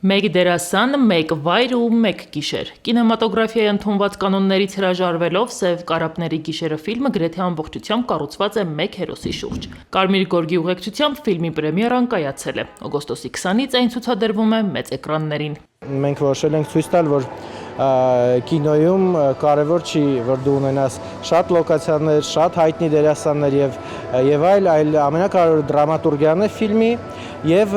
Մեկ դերասան, մեկ վայր ու մեկ գիշեր։ Կինեմատոգրաֆիայի ընդունված կանոններից հրաժարվելով Սև կարապների գիշերը ֆիլմը գրեթե ամբողջությամբ կառուցված է մեկ հերոսի շուրջ։ Կարմիր գորգի ուղեկցությամբ ֆիլմի պրեմիերան կայացել է։ Օգոստոսի 20-ից այն ցուցադրվում է մեծ էկրաններին։ Մենք որոշել ենք ցույց տալ, որ կինոյում կարևոր չի, որ դու ունենաս շատ լոկացիաներ, շատ հայտնի դերասաններ եւ այլ ամենակարևորը դրամատուրգիան է ֆիլմի եւ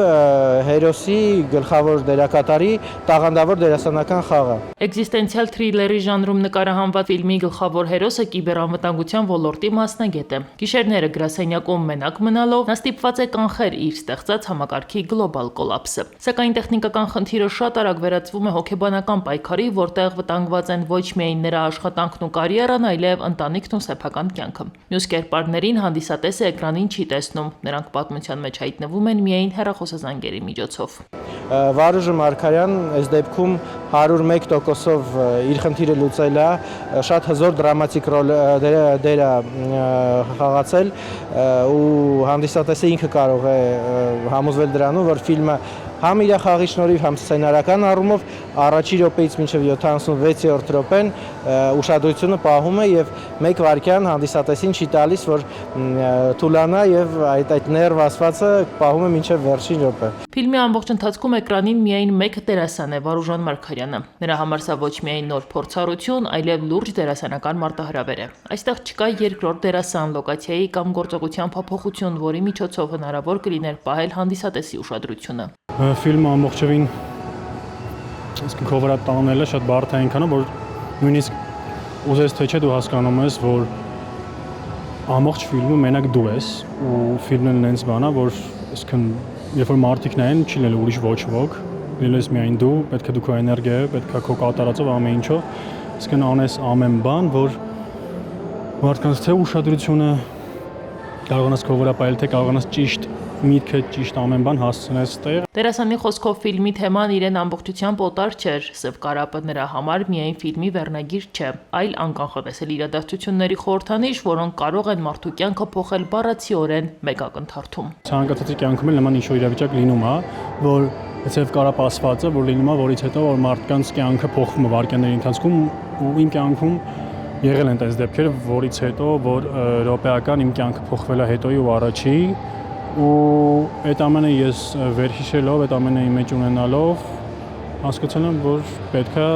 հերոսի գլխավոր դերակատարի տաղանդավոր դերասանական խաղը։ Էկզիստենցիալ թրիլերի ժանրում նկարահանված ֆիլմի գլխավոր հերոսը կիբերանվտանգության ոլորտի մասնագետ է։ Գիշերները գրասենյակում մենակ մնալով նա ստիպված է կանխել իր ստեղծած համակարգի գլոբալ կոլապսը։ Սակայն տեխնիկական խնդիրը շատ արագ վերածվում է հոգեբանական պայքարի, որտեղ վտանգված են ոչ միայն նրա աշխատանքն ու կարիերան, այլև ընտանիքն ու սեփական կյանքը։ Մյուս կերպարներին հանդիսատեսը էկրանին չի տեսնում, նրանք պատմության մեջ հայտնվում են միայն հեռախոսազանգերի միջոցով։ Վարուժը Մարգարյան այս դեպքում 101%-ով իր խնդիրը լուծել է, շատ հզոր դրամատիկ դեր է խաղացել ու հանդիսատեսը ինքը կարող է համոզվել դրանով, որ ֆիլմը համ իր խաղի շնորհիվ, համ սցենարական առումով առաջին րոպեից մինչև 76-րդ րոպեն ուշադրությունը պահում է եւ մեկ վայրկյան հանդիսատեսին չի տալիս, որ թուլանա եւ այդ ներվ ասվածը պահում է մինչև վերջին րոպե։ Ֆիլմի ամբողջ ընթացքում էկրանին միայն մեկ դերասան է՝ Վարուժան Մարգարյանը։ Նրա համար սա ոչ միայն նոր փորձառություն, այլև լուրջ դերասանական մարտահրավեր է։ Այստեղ չկա երկրորդ դերասան, լոկացիայի կամ գործողության փոփոխություն, որի միջոցով հնարավոր կլիներ պահել հանդիսատեսի ուշադրությունը։ Ֆիլմը ամբողջովին քո վրա տանելը շատ բարդ է այնքան, որ նույնիսկ ուզես թե չէ դու հասկանում ես, որ ամբողջ ֆիլմը մենակ դու ես ու ֆիլմն նենց բան է, որ այսքան երբ որ մարդիկ նայեն, չի լինելու ուրիշ ոչ ոք, լինելու ես միայն դու, պետք է դու քո էներգիայով, պետք է քո կատարածով ամեն ինչով, այսքան անես ամեն բան, որ մարդկանց թե ուշադրությունը կարողանաս քո վրա պահել, թե կարողանաս ճիշտ միտքը ճիշտ ամեն բան հասցնես տեղ։ Դերասանի խոսքով ֆիլմի թեման իրեն ամբողջությամբ օտար չէր, Սև կարապը նրա համար միայն ֆիլմի վերնագիր չէ, այլ անկանխատեսելի իրադարձությունների խորհրդանիշ, որոնք կարող են մարդու կյանքը փոխել բառացիորեն մեկ ակնթարթում։ Ցանկացածի կյանքում էլ նման ինչ-որ իրավիճակ լինում է, որ Սև կարապ ասվածը, որ լինում է, որից հետո որ մարդկանց կյանքը փոխվում է վայրկյանների ընթացքում ու իմ կյանքում եղել են այս դեպքերը, որից հետո որ րոպեական իմ կյանքը փոխվել է հետոյի ու առաջի ու այդ ամենը ես վերհիշելով, այդ ամենը իմ մեջ ունենալով հասկացել եմ, որ պետք է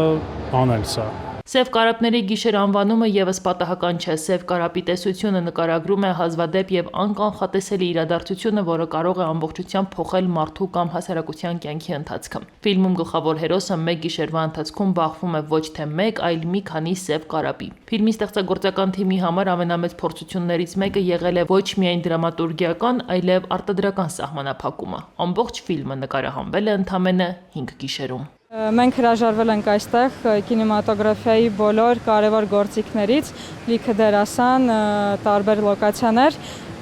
անել սա։ Սև կարապների գիշեր անվանումը եւս պատահական չէ։ Սև կարապի տեսությունը նկարագրում է հազվադեպ եւ անկանխատեսելի իրադարձությունը, որը կարող է ամբողջությամբ փոխել մարդու կամ հասարակության կյանքի ընթացքը։ Ֆիլմում գլխավոր հերոսը մեկ գիշերվա ընթացքում բախվում է ոչ թե մեկ, այլ մի քանի սև կարապի։ Ֆիլմի ստեղծագործական թիմի համար ամենամեծ փորձություններից մեկը եղել է ոչ միայն դրամատուրգիական, այլև արտադրական սահմանափակումը։ Ամբողջ ֆիլմը նկարահանվել է ընդամենը 5 գիշերում։ Մենք հրաժարվել ենք այստեղ կինեմատոգրաֆիայի բոլոր կարևոր գործիքներից, լիքը դերասան, տարբեր լոկացիաներ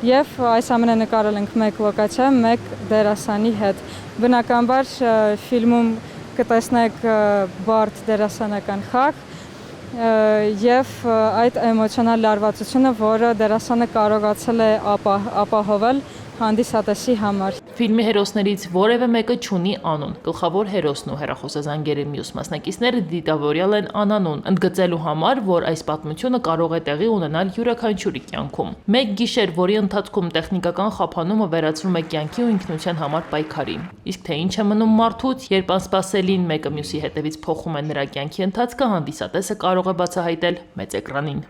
եւ այս ամենը նկարել ենք մեկ լոկացիա, մեկ դերասանի հետ։ Բնականաբար ֆիլմում կտեսնեք բարդ դերասանական խաղ եւ այդ էմոցիոնալ լարվածությունը, որը դերասանը կարողացել է ապահովել հանդիսատեսի համար։ Ֆիլմի հերոսներից որևէ մեկը չունի անուն։ Գլխավոր հերոսն ու հեռախոսազանգերի մյուս մասնակիցները դիտավորյալ են անանուն, ընդգծելու համար, որ այս պատմությունը կարող է տեղի ունենալ յուրաքանչյուրի կյանքում։ Մեկ գիշեր, որի ընթացքում տեխնիկական խափանումը վերածվում է կյանքի ու ինքնության համար պայքարի։ Իսկ թե ինչ է մնում մարդուց, երբ անսպասելին մեկը մյուսի հետևից փոխում է նրա կյանքի ընթացքը, հանդիսատեսը կարող է բացահայտել մեծ էկրանին։